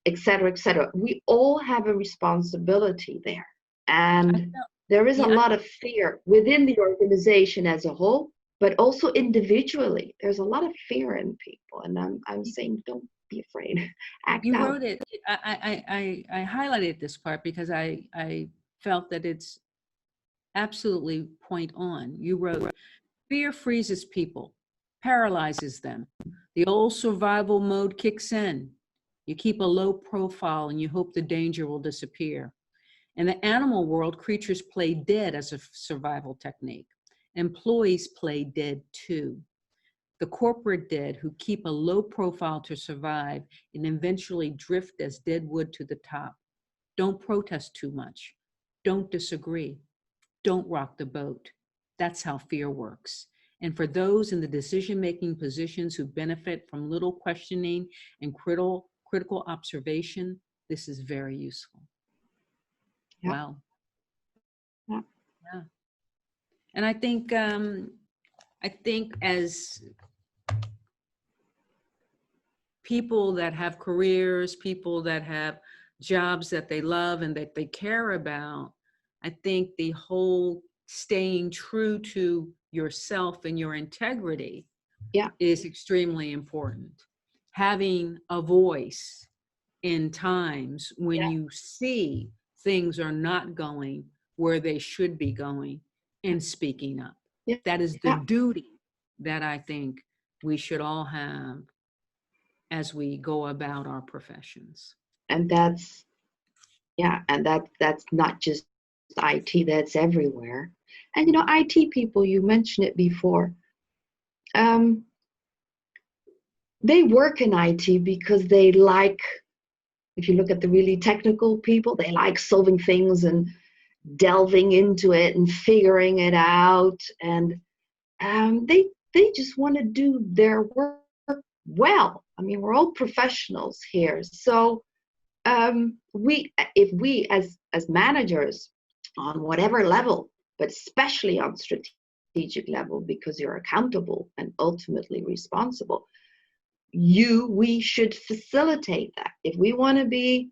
etc., etc. We all have a responsibility there. And there is a lot of fear within the organization as a whole, but also individually. There's a lot of fear in people, and I'm saying, don't be afraid. Act You out. wrote it. I highlighted this part because I felt that it's absolutely point on. You wrote, fear freezes people, paralyzes them. The old survival mode kicks in. You keep a low profile and you hope the danger will disappear. In the animal world, creatures play dead as a survival technique. Employees play dead too. The corporate dead who keep a low profile to survive and eventually drift as dead wood to the top. Don't protest too much. Don't disagree. Don't rock the boat. That's how fear works. And for those in the decision-making positions who benefit from little questioning and critical observation, this is very useful. Yeah. Wow. Yeah. Yeah. And I think as people that have careers, people that have jobs that they love and that they care about, I think the whole staying true to yourself and your integrity is extremely important. Having a voice in times when you see things are not going where they should be going, and speaking up. That is the duty that I think we should all have as we go about our professions. And that's not just IT, that's everywhere. And IT people, you mentioned it before, they work in IT because they like, if you look at the really technical people, they like solving things and delving into it and figuring it out, and they just want to do their work well. I mean, we're all professionals here, so if we as managers on whatever level, but especially on strategic level, because you're accountable and ultimately responsible, we should facilitate that. If we want to be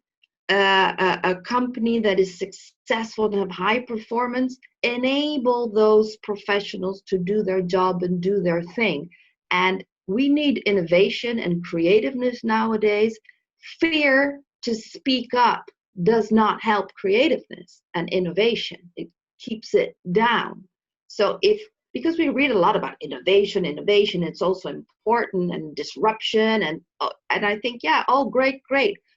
a company that is successful and have high performance, enable those professionals to do their job and do their thing. And we need innovation and creativeness nowadays. Fear to speak up does not help creativeness and innovation. It keeps it down. So because we read a lot about innovation, it's also important, and disruption, and I think, all great.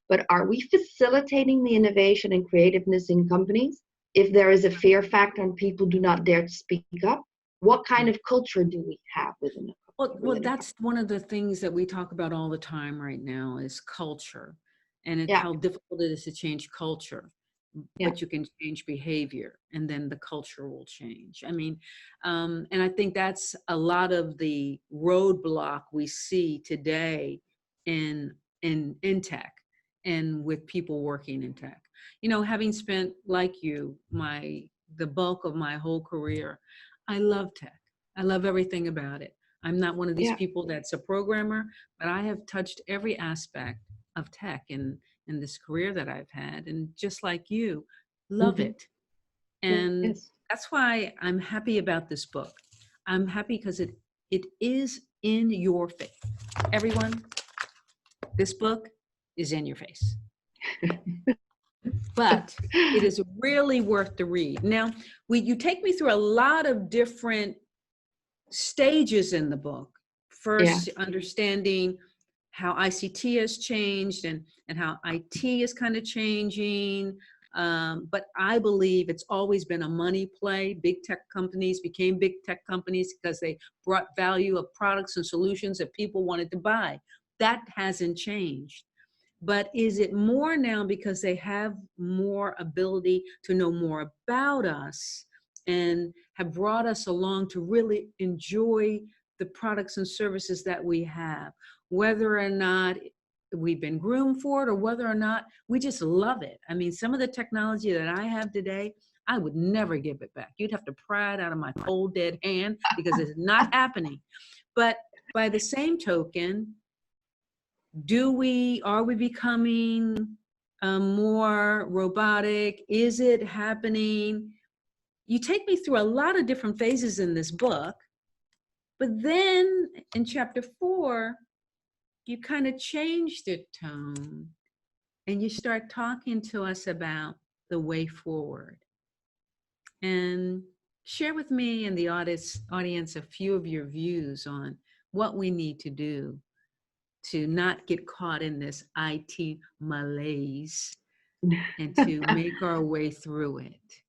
but are we facilitating the innovation and creativeness in companies? If there is a fear factor and people do not dare to speak up, what kind of culture do we have within a company? Well, that's one of the things that we talk about all the time right now is culture, and how difficult it is to change culture. But you can change behavior, and then the culture will change. I mean, and I think that's a lot of the roadblock we see today in tech and with people working in tech. You know, having spent, like you, the bulk of my whole career, I love tech. I love everything about it. I'm not one of these people that's a programmer, but I have touched every aspect of tech in this career that I've had, and just like you, love it. And that's why I'm happy about this book. I'm happy because it is in your face. Everyone, this book is in your face. But it is really worth the read. Now, you take me through a lot of different stages in the book. First, understanding how ICT has changed and how IT is kind of changing. But I believe it's always been a money play. Big tech companies became big tech companies because they brought value of products and solutions that people wanted to buy. That hasn't changed. But is it more now because they have more ability to know more about us and have brought us along to really enjoy the products and services that we have, whether or not we've been groomed for it or whether or not we just love it. I mean, some of the technology that I have today, I would never give it back. You'd have to pry it out of my cold dead hand because it's not happening. But by the same token, are we becoming more robotic? Is it happening? You take me through a lot of different phases in this book, but then in chapter 4, you kind of change the tone and you start talking to us about the way forward. And share with me and the audience a few of your views on what we need to do to not get caught in this IT malaise and to make our way through it.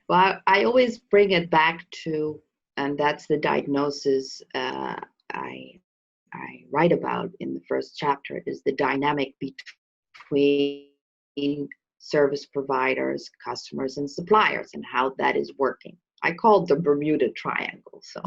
Well, I always bring it back to, and that's the diagnosis I write about in the first chapter, is the dynamic between service providers, customers, and suppliers, and how that is working. I call it the Bermuda Triangle. So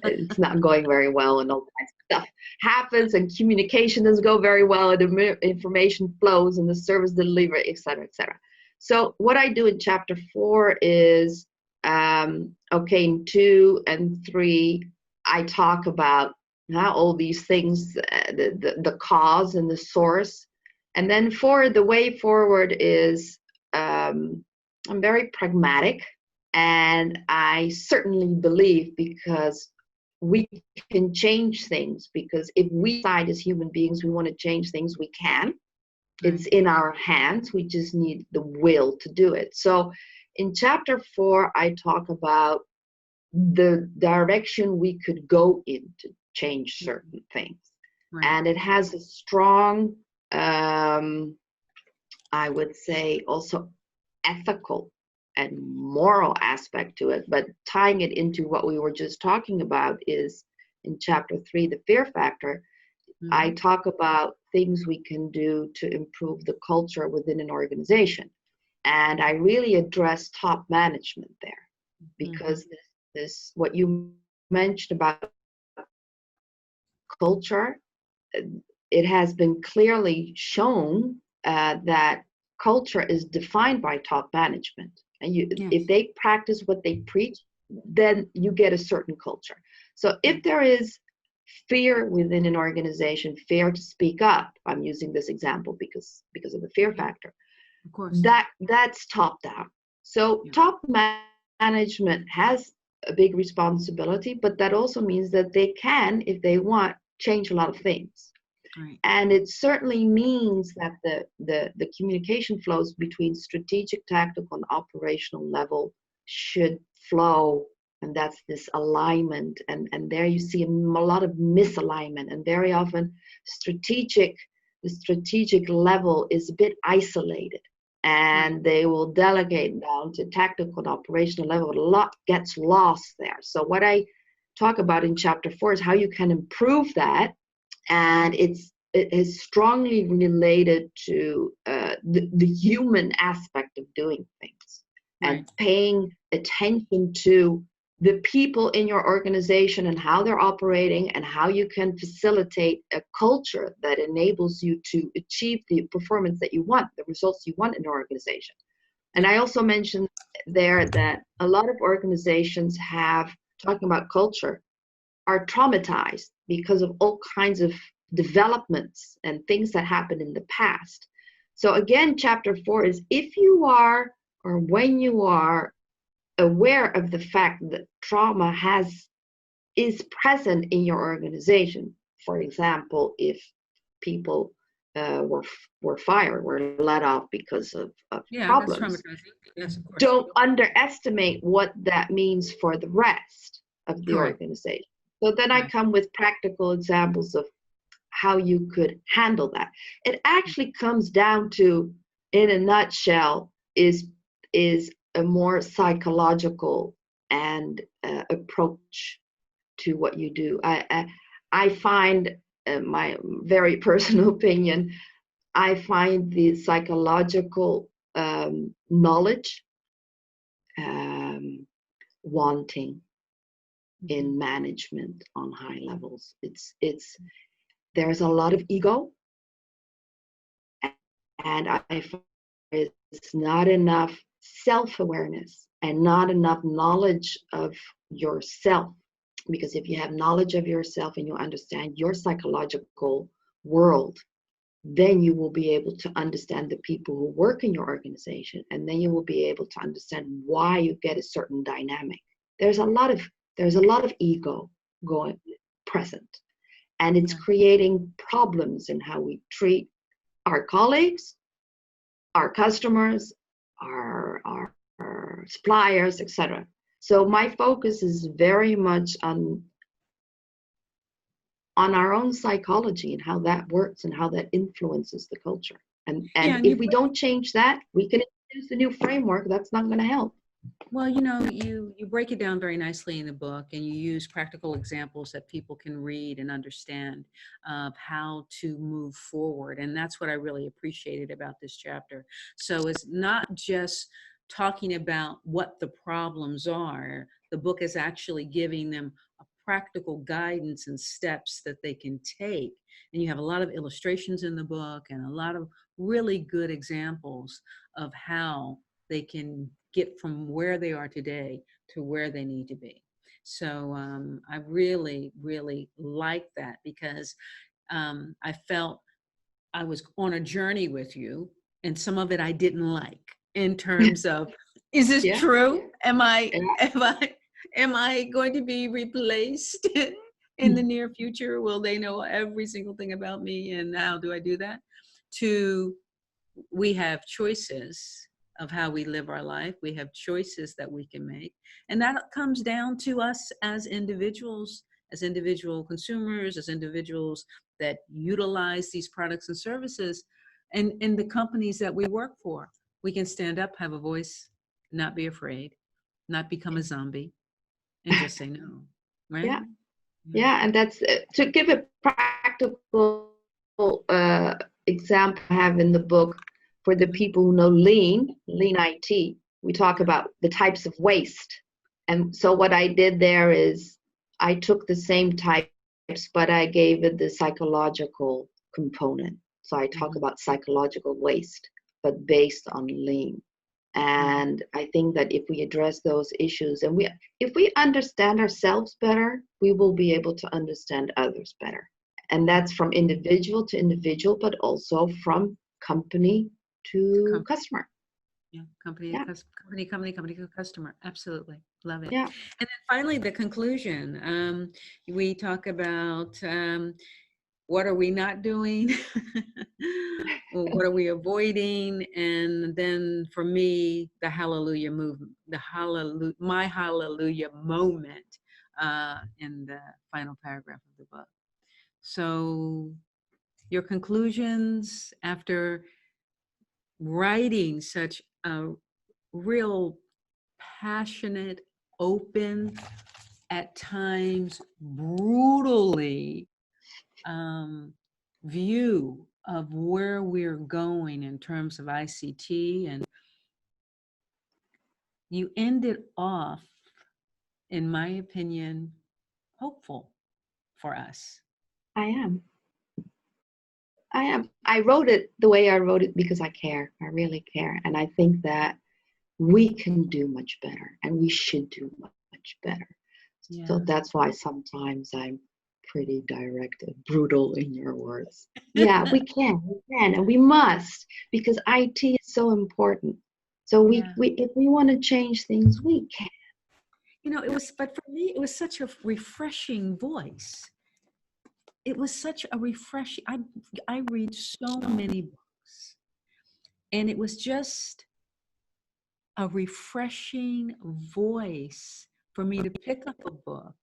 it's not going very well, and all kinds of stuff happens, and communication doesn't go very well, and the information flows, and the service delivery, et cetera, et cetera. So what I do in chapter 4 is, in 2 and 3, I talk about how all these things, the cause and the source. And then the way forward is, I'm very pragmatic. And I certainly believe, because we can change things, because if we decide as human beings we want to change things, we can. It's in our hands. We just need the will to do it. So in chapter 4, I talk about the direction we could go in to change certain things. And it has a strong, I would say, also ethical and moral aspect to it. But tying it into what we were just talking about is in chapter 3, the fear factor. I talk about things we can do to improve the culture within an organization. And I really address top management there, because this what you mentioned about culture, it has been clearly shown that culture is defined by top management. And if they practice what they preach, then you get a certain culture. So if there is fear within an organization, fear to speak up, I'm using this example because of the fear factor, of course, that's top down. So top management has a big responsibility, but that also means that they can, if they want, change a lot of things. And it certainly means that the communication flows between strategic, tactical, and operational level should flow. And that's this alignment. And there you see a lot of misalignment. And very often strategic the strategic level is a bit isolated, and they will delegate down to tactical and operational level. A lot gets lost there. So what I talk about in chapter 4 is how you can improve that, and it is strongly related to the human aspect of doing things, and paying attention to the people in your organization and how they're operating, and how you can facilitate a culture that enables you to achieve the performance that you want, the results you want in your organization. And I also mentioned there that a lot of organizations have, talking about culture, are traumatized because of all kinds of developments and things that happened in the past. So again, chapter 4 is, if you are, or when you are aware of the fact that trauma is present in your organization. For example, if people were fired, were let off because of problems, that's traumatizing. Yes, of course. Don't underestimate what that means for the rest of the organization. So then I come with practical examples of how you could handle that. It actually comes down to, in a nutshell, is a more psychological and approach to what you do. I find, my very personal opinion, I find the psychological knowledge wanting in management on high levels. There's a lot of ego, and I find it's not enough self-awareness and not enough knowledge of yourself. Because if you have knowledge of yourself and you understand your psychological world, then you will be able to understand the people who work in your organization, and then you will be able to understand why you get a certain dynamic. There's a lot of ego going present, and it's creating problems in how we treat our colleagues, our customers, our suppliers, etc. So my focus is very much on our own psychology and how that works and how that influences the culture. And if we don't change that, we can introduce a new framework that's not going to help. Well, you break it down very nicely in the book, and you use practical examples that people can read and understand how to move forward. And that's what I really appreciated about this chapter. So it's not just talking about what the problems are. The book is actually giving them a practical guidance and steps that they can take. And you have a lot of illustrations in the book and a lot of really good examples of how they can get from where they are today to where they need to be. So I really, really like that, because I felt I was on a journey with you, and some of it I didn't like in terms of, is this true? Am I going to be replaced in the near future? Will they know every single thing about me, and how do I do that? To, we have choices of how we live our life. We have choices that we can make. And that comes down to us as individuals, as individual consumers, as individuals that utilize these products and services, and in the companies that we work for. We can stand up, have a voice, not be afraid, not become a zombie, and just say no, right? Yeah, and that's, to give a practical example I have in the book. For the people who know lean IT, we talk about the types of waste. And so what I did there is I took the same types, but I gave it the psychological component. So I talk about psychological waste, but based on lean. And I think that if we address those issues, and if we understand ourselves better, we will be able to understand others better. And that's from individual to individual, but also from company to customer. Yeah, company to customer. Absolutely. Love it. Yeah. And then finally, the conclusion. We talk about what are we not doing? Well, what are we avoiding? And then for me, the hallelujah movement, my hallelujah moment in the final paragraph of the book. So your conclusions after writing such a real passionate, open, at times brutally view of where we're going in terms of ICT. And you ended off, in my opinion, hopeful for us. I am. I wrote it the way I wrote it because I care. I really care. And I think that we can do much better, and we should do much better. Yeah. So that's why sometimes I'm pretty direct and brutal in your words. Yeah, we can, and we must, because IT is so important. So if we want to change things, we can. You know, but for me, it was such a refreshing voice. It was such a refreshing, I read so many books, and it was just a refreshing voice for me to pick up a book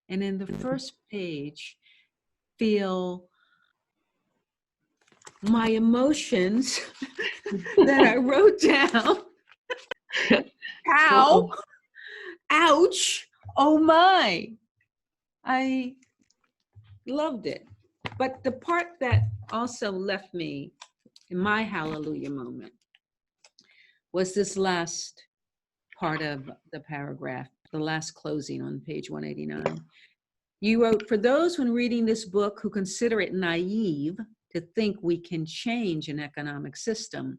and in the first page feel my emotions that I wrote down. Ow, ouch, oh my. I loved it. But the part that also left me in my hallelujah moment was this last part of the paragraph, the last closing on page 189. You wrote, for those when reading this book who consider it naive to think we can change an economic system,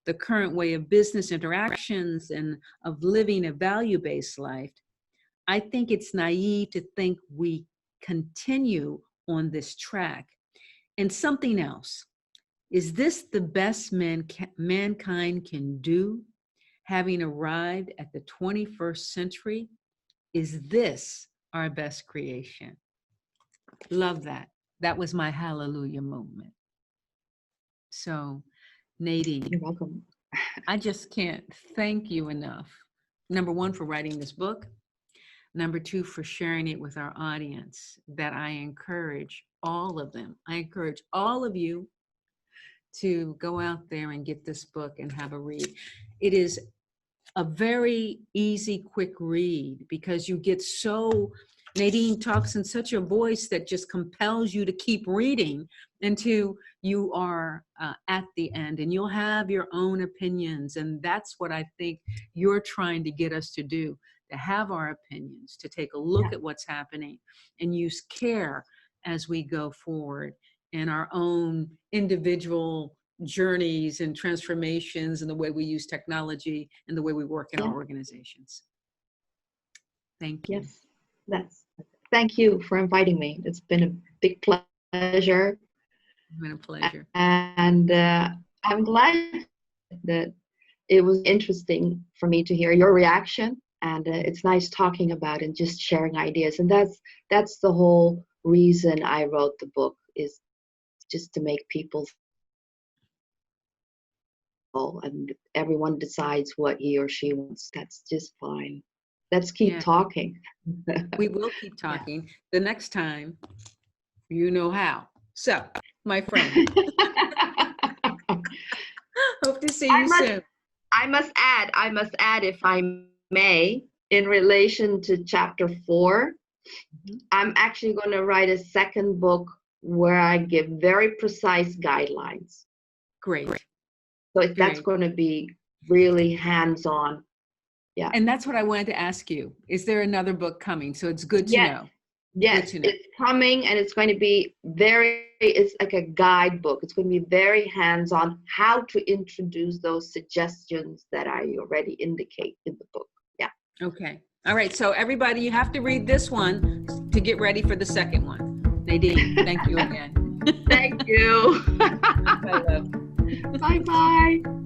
the current way of business interactions and of living a value-based life, I think it's naive to think we continue on this track. And something else, is this the best mankind can do, having arrived at the 21st century? Is this our best creation? Love that. That was my hallelujah moment. So, Nadine, you're welcome. I just can't thank you enough. Number one, for writing this book. Number two, for sharing it with our audience, that I encourage all of them. I encourage all of you to go out there and get this book and have a read. It is a very easy, quick read because you get so, Nadine talks in such a voice that just compels you to keep reading until you are at the end, and you'll have your own opinions. And that's what I think you're trying to get us to do, to have our opinions, to take a look at what's happening and use care as we go forward in our own individual journeys and transformations and the way we use technology and the way we work in our organizations. Thank you. Yes, thank you for inviting me. It's been a big pleasure. It's been a pleasure. And I'm glad that it was interesting for me to hear your reaction. And it's nice talking about it and just sharing ideas. And that's the whole reason I wrote the book, is just to make people, and everyone decides what he or she wants. That's just fine. Let's keep talking. We will keep talking. The next time, you know how. So, my friend, hope to see you soon. I must add, if I may, in relation to chapter 4, I'm actually going to write a second book where I give very precise guidelines. Great. So that's going to be really hands-on. Yeah. And that's what I wanted to ask you. Is there another book coming? So it's good to know. Yes, it's coming, and it's going to be it's like a guidebook. It's going to be very hands-on, how to introduce those suggestions that I already indicate in the book. Yeah. Okay. All right. So everybody, you have to read this one to get ready for the second one. Nadine, thank you again. Thank you. Bye, love. Bye-bye.